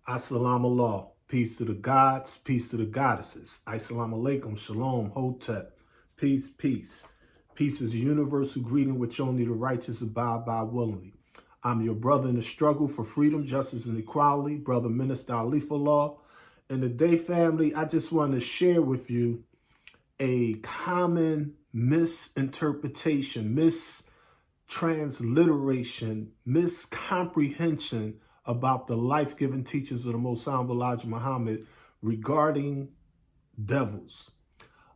Assalamu alaikum. Peace to the gods, peace to the goddesses. Assalamu alaikum, shalom, hotep. Peace, peace. Peace is a universal greeting which only the righteous abide by willingly. I'm your brother in the struggle for freedom, justice, and equality, brother ministeralif. And today, family, I just want to share with you a common misinterpretation, mistransliteration, miscomprehension about the life-giving teachings of the Most Honorable Elijah Muhammad regarding devils.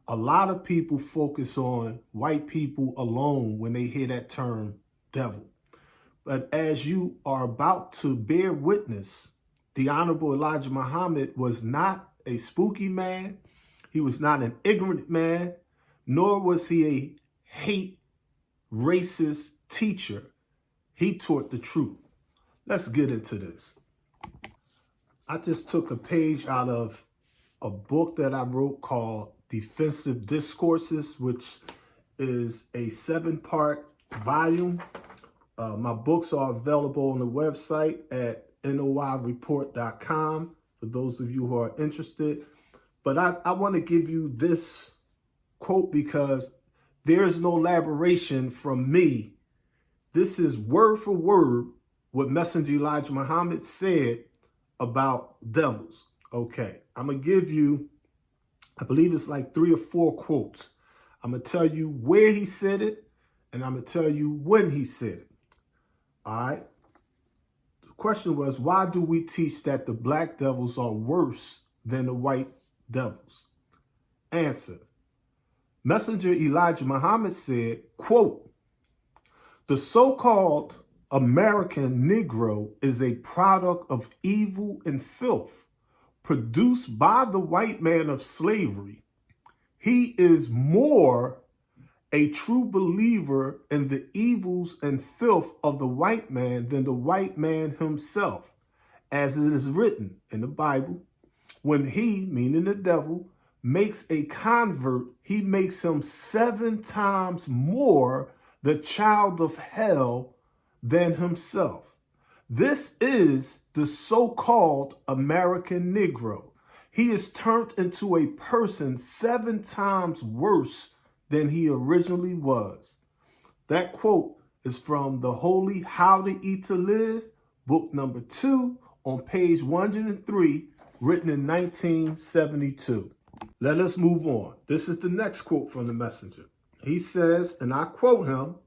A lot of people focus on white people alone when they hear that term devil. But as you are about to bear witness, the Honorable Elijah Muhammad was not a spooky man. He was not an ignorant man, nor was he a hate, racist teacher. He taught the truth. Let's get into this. I just took a page out of a book that I wrote called Defensive Discourses, which is a 7-part volume. My books are available on the website at noireport.com for those of you who are interested. But I want to give you this quote because there is no elaboration from me. This is word for word what Messenger Elijah Muhammad said about devils. Okay, I'm going to give you, I believe it's like 3 or 4 quotes. I'm going to tell you where he said it, and I'm going to tell you when he said it. All right. The question was, why do we teach that the black devils are worse than the white devils? Answer. Messenger Elijah Muhammad said, quote, "The so-called American Negro is a product of evil and filth produced by the white man of slavery. He is more a true believer in the evils and filth of the white man than the white man himself. As it is written in the Bible, when he, meaning the devil, makes a convert, he makes him 7 times more the child of hell than himself. This is the so-called American Negro. He is turned into a person 7 times worse than he originally was." That quote is from the Holy How to Eat to Live, book number 2, on page 103, written in 1972. Let us move on. This is the next quote from the messenger. He says, and I quote him,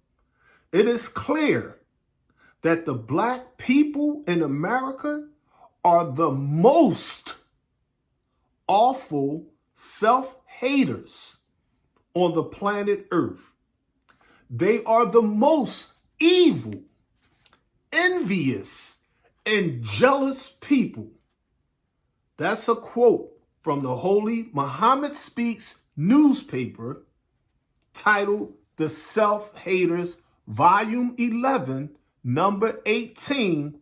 "It is clear that the black people in America are the most awful self-haters on the planet Earth. They are the most evil, envious, and jealous people." That's a quote from the Holy Muhammad Speaks newspaper titled The Self-Haters, Volume 11, Number 18,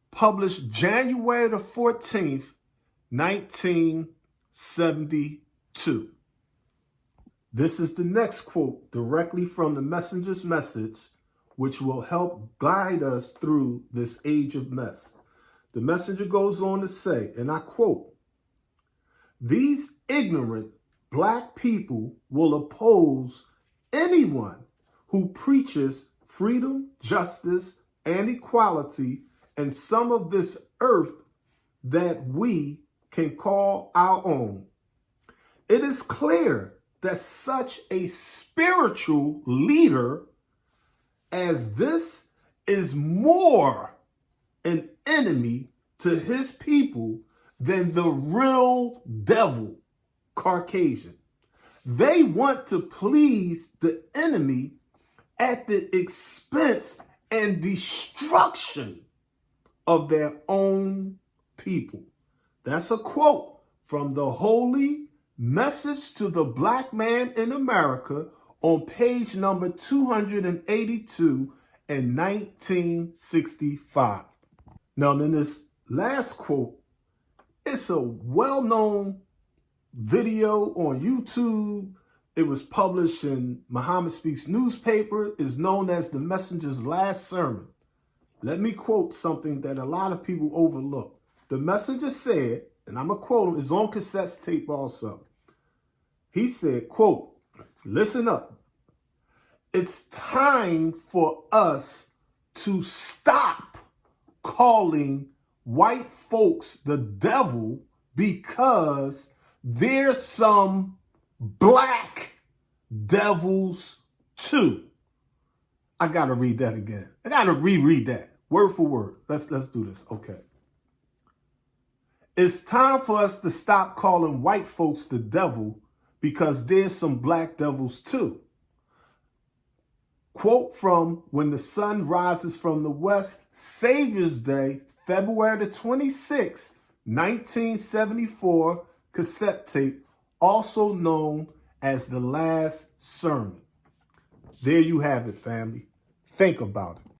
published January the 14th, 1972. This is the next quote directly from the messenger's message, which will help guide us through this age of mess. The messenger goes on to say, and I quote, "These ignorant black people will oppose anyone who preaches freedom, justice, and equality in some of this earth that we can call our own. It is clear that such a spiritual leader as this is more an enemy to his people than the real devil, Caucasian. They want to please the enemy at the expense and destruction of their own people." That's a quote from the Holy Message to the Black Man in America on page number 282 in 1965. Now, in this last quote, it's a well-known video on YouTube. It was published in Muhammad Speaks newspaper, is known as the Messenger's Last Sermon. Let me quote something that a lot of people overlook. The messenger said, and I'm going to quote him, it's on cassette tape also. He said, quote, listen up. It's time for us to stop calling white folks the devil because there's some black devils too. I got to read that again. I got to reread that word for word. Let's do this. Okay. It's time for us to stop calling white folks the devil because there's some black devils too. Quote from When the Sun Rises from the West, Savior's Day, February the 26th, 1974, cassette tape, also known as The Last Sermon. There you have it, family. Think about it.